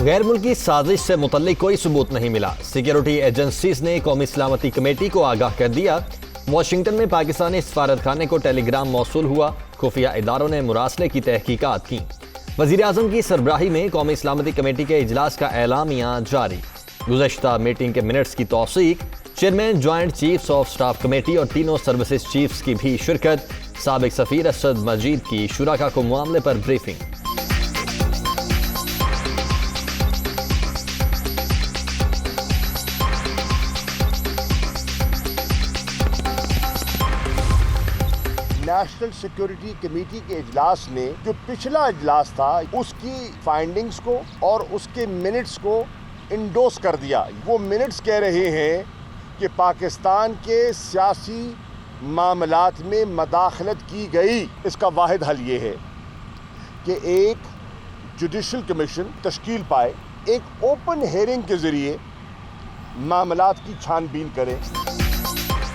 غیر ملکی سازش سے متعلق کوئی ثبوت نہیں ملا، سیکیورٹی ایجنسیز نے قومی سلامتی کمیٹی کو آگاہ کر دیا۔ واشنگٹن میں پاکستانی سفارت خانے کو ٹیلی گرام موصول ہوا، خفیہ اداروں نے مراسلے کی تحقیقات کی۔ وزیر اعظم کی سربراہی میں قومی سلامتی کمیٹی کے اجلاس کا اعلامیہ جاری، گزشتہ میٹنگ کے منٹس کی توثیق، chairman joint chiefs of staff committee اور تینوں سروسز چیفز کی بھی شرکت، سابق سفیر اسد مجید کی شرکاء کو معاملے پر بریفنگ۔ نیشنل سیکیورٹی کمیٹی کے اجلاس نے جو پچھلا اجلاس تھا اس کی فائنڈنگز کو اور اس کے منٹس کو انڈوس کر دیا۔ وہ منٹس کہہ رہے ہیں کہ پاکستان کے سیاسی معاملات میں مداخلت کی گئی۔ اس کا واحد حل یہ ہے کہ ایک جوڈیشل کمیشن تشکیل پائے، ایک اوپن ہیئرنگ کے ذریعے معاملات کی چھان بین کرے۔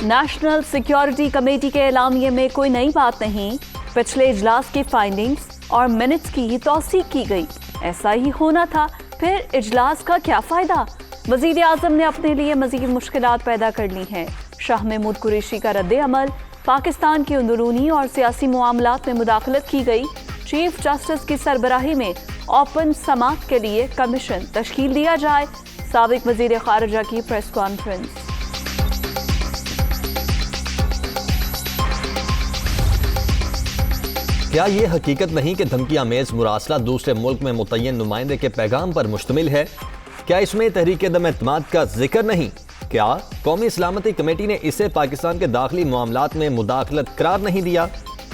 نیشنل سیکیورٹی کمیٹی کے اعلامیے میں کوئی نئی بات نہیں، پچھلے اجلاس کی فائنڈنگز اور منٹس کی توثیق کی گئی، ایسا ہی ہونا تھا، پھر اجلاس کا کیا فائدہ؟ وزیر اعظم نے اپنے لیے مزید مشکلات پیدا کر لی ہیں۔ شاہ محمود قریشی کا رد عمل، پاکستان کے اندرونی اور سیاسی معاملات میں مداخلت کی گئی، چیف جسٹس کی سربراہی میں اوپن سماعت کے لیے کمیشن تشکیل دیا جائے، سابق وزیر خارجہ کی پریس کانفرنس۔ کیا یہ حقیقت نہیں کہ دھمکی آمیز مراسلہ دوسرے ملک میں متعین نمائندے کے پیغام پر مشتمل ہے؟ کیا اس میں تحریک عدم اعتماد کا ذکر نہیں؟ کیا قومی سلامتی کمیٹی نے اسے پاکستان کے داخلی معاملات میں مداخلت قرار نہیں دیا؟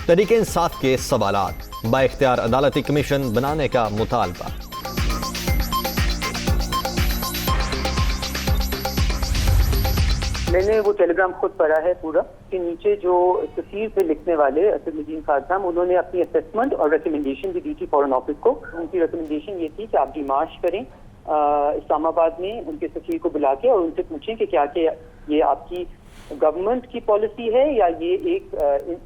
تحریک انصاف کے سوالات، با اختیار عدالتی کمیشن بنانے کا مطالبہ۔ میں نے وہ ٹیلی گرام خود پڑھا ہے پورا، کے نیچے جو سفیر تھے لکھنے والے اسد مجید خان صاحب، انہوں نے اپنی اسسمنٹ اور ریکمنڈیشن بھی دی تھی فورن آفس کو۔ ان کی ریکمنڈیشن یہ تھی کہ آپ ڈیمارش کریں اسلام آباد میں، ان کے سفیر کو بلا کے اور ان سے پوچھیں کہ کیا کہ یہ آپ کی گورنمنٹ کی پالیسی ہے یا یہ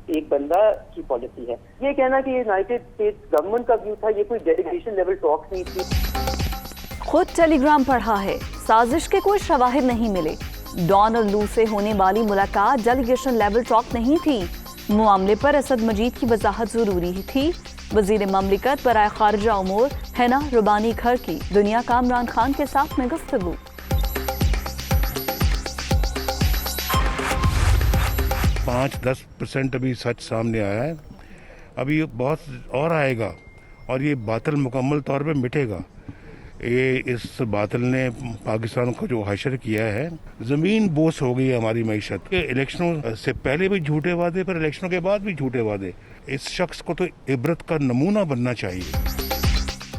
ایک بندہ کی پالیسی ہے۔ یہ کہنا کہ یہ یونائٹیڈ اسٹیٹس گورنمنٹ کا ویو تھا، یہ کوئی ڈیلیگیشن لیول ٹاکس نہیں تھی۔ خود ٹیلی گرام پڑھا ہے، سازش کے کوئی شواہد نہیں ملے، ڈان اور لو سے ہونے والی ملاقات ڈیلیگیشن لیول ٹاک نہیں تھی، معاملے پر اسد مجید کی وضاحت ضروری تھی۔ وزیر مملکت برائے خارجہ امور حنا ربانی گھر کی دنیا کا عمران خان کے ساتھ میں گفتگو۔ 5-10% ابھی سچ سامنے آیا ہے، ابھی بہت اور آئے گا اور یہ باطل مکمل طور پہ مٹے گا۔ یہ اس باطل نے پاکستان کو جو حشر کیا ہے، زمین بوس ہو گئی ہے ہماری معیشت۔ الیکشنوں سے پہلے بھی جھوٹے وعدے، پھر الیکشنوں کے بعد بھی جھوٹے وعدے۔ اس شخص کو تو عبرت کا نمونہ بننا چاہیے۔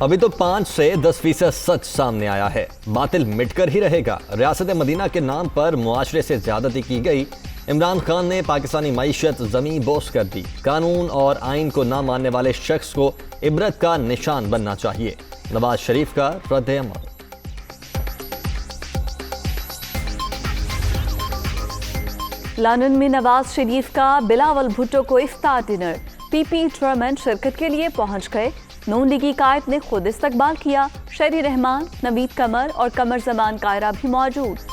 ابھی تو 5 سے 10% سچ سامنے آیا ہے، باطل مٹ کر ہی رہے گا۔ ریاست مدینہ کے نام پر معاشرے سے زیادتی کی گئی، عمران خان نے پاکستانی معیشت زمیں بوس کر دی۔ قانون اور آئین کو نہ ماننے والے شخص کو عبرت کا نشان بننا چاہیے، نواز شریف کا رد عمل۔ لندن میں نواز شریف کا بلاول بھٹو کو افطار ڈنر، پی پی چیئرمین شرکت کے لیے پہنچ گئے، نون لیگی قائد نے خود استقبال کیا، شہری رحمان، نوید قمر اور قمر زمان کائرہ بھی موجود۔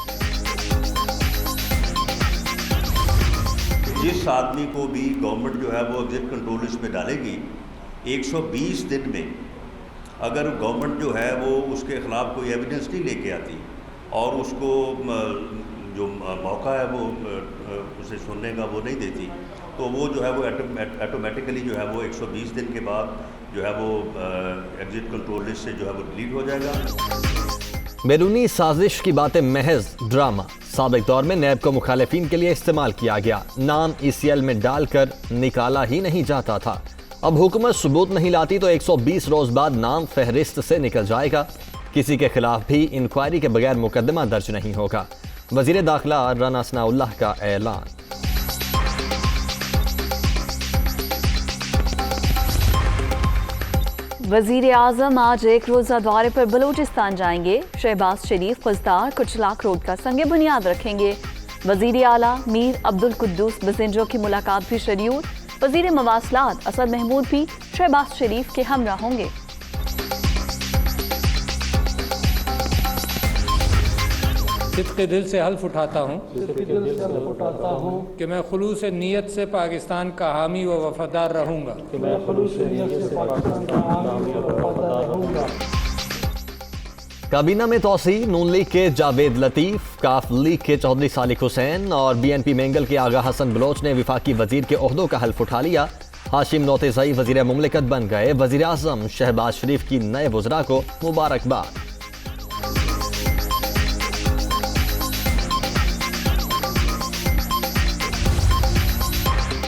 جس آدمی کو بھی گورنمنٹ جو ہے وہ ایگزٹ کنٹرول لسٹ میں ڈالے گی، 120 دن میں اگر گورنمنٹ جو ہے وہ اس کے خلاف کوئی ایویڈنس نہیں لے کے آتی اور اس کو جو موقع ہے وہ اسے سننے کا وہ نہیں دیتی، تو وہ جو ہے وہ آٹومیٹیکلی جو ہے وہ 120 دن کے بعد جو ہے وہ ایگزٹ کنٹرول لسٹ سے جو ہے وہ ڈیلیٹ ہو جائے گا۔ بیرونی سازش کی باتیں محض ڈرامہ، سابق دور میں نیب کو مخالفین کے لیے استعمال کیا گیا، نام ECL میں ڈال کر نکالا ہی نہیں جاتا تھا۔ اب حکومت ثبوت نہیں لاتی تو 120 روز بعد نام فہرست سے نکل جائے گا، کسی کے خلاف بھی انکوائری کے بغیر مقدمہ درج نہیں ہوگا۔ وزیر داخلہ رانا ثناء اللہ کا اعلان۔ وزیر اعظم آج ایک روزہ دورے پر بلوچستان جائیں گے، شہباز شریف قصدار کچلاک روڈ کا سنگ بنیاد رکھیں گے۔ وزیر اعلیٰ میر عبدالقدوس بزنجو کی ملاقات بھی شیڈول، وزیر مواصلات اسد محمود بھی شہباز شریف کے ہمراہ ہوں گے۔ صدق دل سے حلف اٹھاتا ہوں کہ میں خلوص نیت سے پاکستان کا حامی و وفادار رہوں گا. کابینہ میں توسیع. نون لیگ کے جاوید لطیف، کاف لیگ کے چودھری صالح حسین اور بی این پی مینگل کے آغا حسن بلوچ نے وفاقی وزیر کے عہدوں کا حلف اٹھا لیا. ہاشم نوتیزئی وزیر مملکت بن گئے. وزیر اعظم شہباز شریف کی نئے وزراء کو مبارکباد.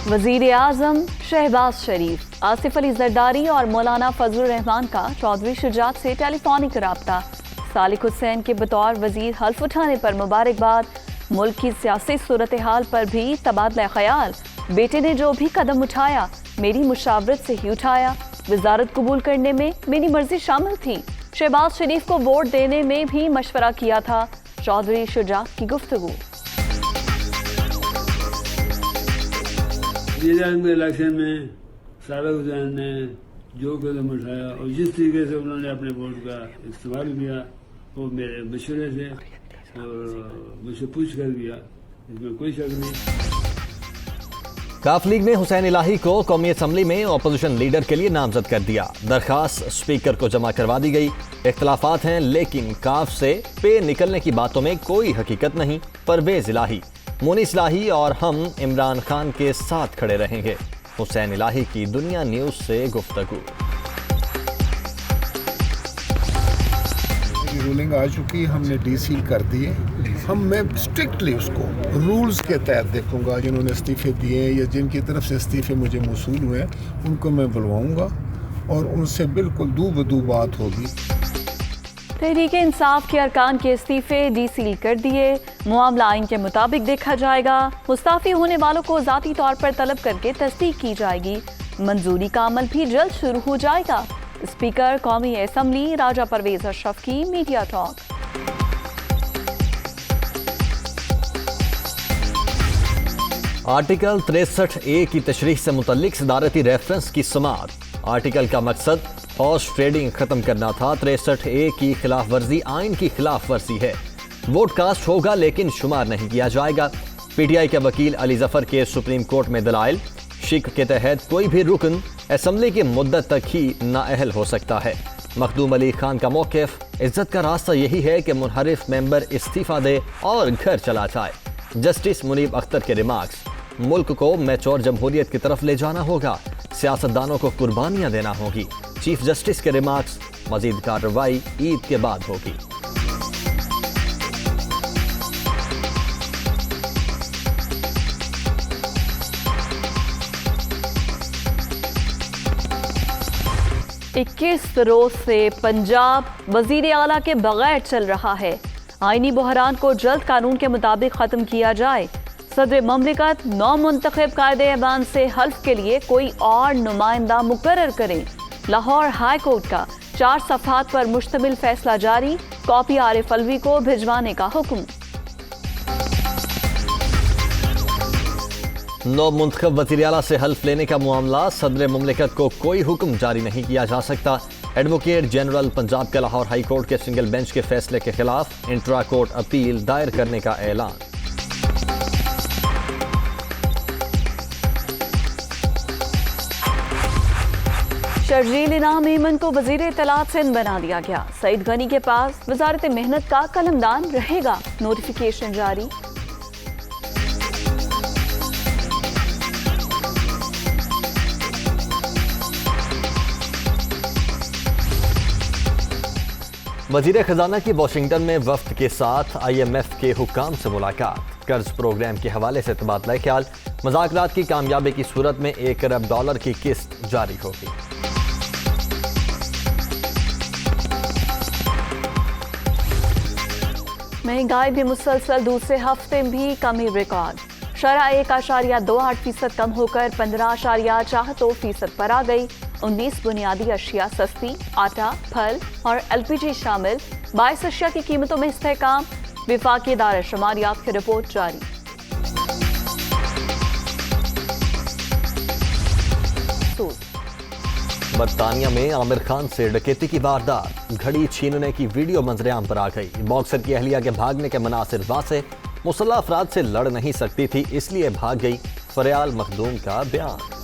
وزیر اعظم شہباز شریف، آصف علی زرداری اور مولانا فضل الرحمان کا چودھری شجاعت سے ٹیلی فونک رابطہ. صالح حسین کے بطور وزیر حلف اٹھانے پر مبارکباد. ملک کی سیاسی صورتحال پر بھی تبادلہ خیال. بیٹے نے جو بھی قدم اٹھایا میری مشاورت سے ہی اٹھایا. وزارت قبول کرنے میں میری مرضی شامل تھی. شہباز شریف کو ووٹ دینے میں بھی مشورہ کیا تھا. چودھری شجاعت کی گفتگو. الیکشن میں صالح حسین نے جو قدم اٹھایا اور جس طریقے سے انہوں نے اپنے ووٹ کا استعمال کیا وہ میرے مشورے سے اور مجھ سے پوچھ کر کیا، اس میں کوئی شک نہیں. کاف لیگ نے حسین الہی کو قومی اسمبلی میں اپوزیشن لیڈر کے لیے نامزد کر دیا. درخواست اسپیکر کو جمع کروا دی گئی. اختلافات ہیں لیکن کاف سے پے نکلنے کی باتوں میں کوئی حقیقت نہیں. پرویز الہی، مونس الہی اور ہم عمران خان کے ساتھ کھڑے رہیں گے. حسین الہی کی دنیا نیوز سے گفتگو. رولنگ آ چکی، ہم نے ڈی سیل کر دیے. میں اسٹرکٹلی اس کو رولز کے تحت دیکھوں گا. جنہوں نے استعفے دیے یا جن کی طرف سے استعفے مجھے موصول ہوئے ان کو میں بلواؤں گا اور ان سے بالکل دو بدو بات ہوگی. تحریک انصاف کے ارکان کے استعفے ڈی سیل کر دیے. معاملہ آئین کے مطابق دیکھا جائے گا. مستعفی ہونے والوں کو ذاتی طور پر طلب کر کے تصدیق کی جائے گی. منظوری کا عمل بھی جلد شروع ہو جائے گا. اسپیکر قومی اسمبلی راجہ پرویز اشرف کی میڈیا ٹاک. آرٹیکل 63A کی تشریح سے متعلق صدارتی ریفرنس کی سماعت. آرٹیکل کا مقصد ہارس ٹریڈنگ ختم کرنا تھا. 63A کی خلاف ورزی آئین کی خلاف ورزی ہے. ووٹ کاسٹ ہوگا لیکن شمار نہیں کیا جائے گا. پی ٹی آئی کے وکیل علی ظفر کے سپریم کورٹ میں دلائل. شک کے تحت کوئی بھی رکن اسمبلی کی مدت تک ہی نااہل ہو سکتا ہے. مخدوم علی خان کا موقف، عزت کا راستہ یہی ہے کہ منحرف ممبر استعفیٰ دے اور گھر چلا جائے. جسٹس منیب اختر کے ریمارکس، ملک کو میچور جمہوریت کی طرف لے جانا ہوگا. سیاستدانوں کو قربانیاں دینا ہوگی. چیف جسٹس کے ریمارکس، مزید کارروائی عید کے بعد ہوگی. اکیس روز سے پنجاب وزیر اعلیٰ کے بغیر چل رہا ہے. آئینی بحران کو جلد قانون کے مطابق ختم کیا جائے. صدر مملکت نو منتخب قائد ایوان سے حلف کے لیے کوئی اور نمائندہ مقرر کریں. لاہور ہائی کورٹ کا 4 صفحات پر مشتمل فیصلہ جاری. کاپی عارف الوی کو بھجوانے کا حکم. نو منتخب وزیر اعلیٰ سے حلف لینے کا معاملہ، صدر مملکت کو کوئی حکم جاری نہیں کیا جا سکتا. ایڈوکیٹ جنرل پنجاب کے لاہور ہائی کورٹ کے سنگل بینچ کے فیصلے کے خلاف انٹرا کورٹ اپیل دائر کرنے کا اعلان. شرجیل انعام ایمن کو وزیر اطلاعات سندھ بنا دیا گیا. سعید غنی کے پاس وزارت محنت کا قلمدان رہے گا. نوٹیفیکیشن جاری. وزیر خزانہ کی واشنگٹن میں وفد کے ساتھ IMF کے حکام سے ملاقات. قرض پروگرام کے حوالے سے تبادلہ خیال. مذاکرات کی کامیابی کی صورت میں $1 ارب کی قسط جاری ہوگی. مہنگائی بھی مسلسل دوسرے ہفتے بھی کمی ریکارڈ. شرح 1.28% کم ہو کر 15.42% پر آ گئی. 19 بنیادی اشیاء سستی. آٹا، پھل اور LPG شامل 22 اشیاء کی قیمتوں میں استحکام. وفاقی ادارہ شماریات کی رپورٹ جاری. برطانیہ میں عامر خان سے ڈکیتی کی واردات، گھڑی چھیننے کی ویڈیو منظر عام پر آ گئی۔ باکسر کی اہلیہ کے بھاگنے کے مناظر واضح، مسلح افراد سے لڑ نہیں سکتی تھی اس لیے بھاگ گئی، فریال مخدوم کا بیان۔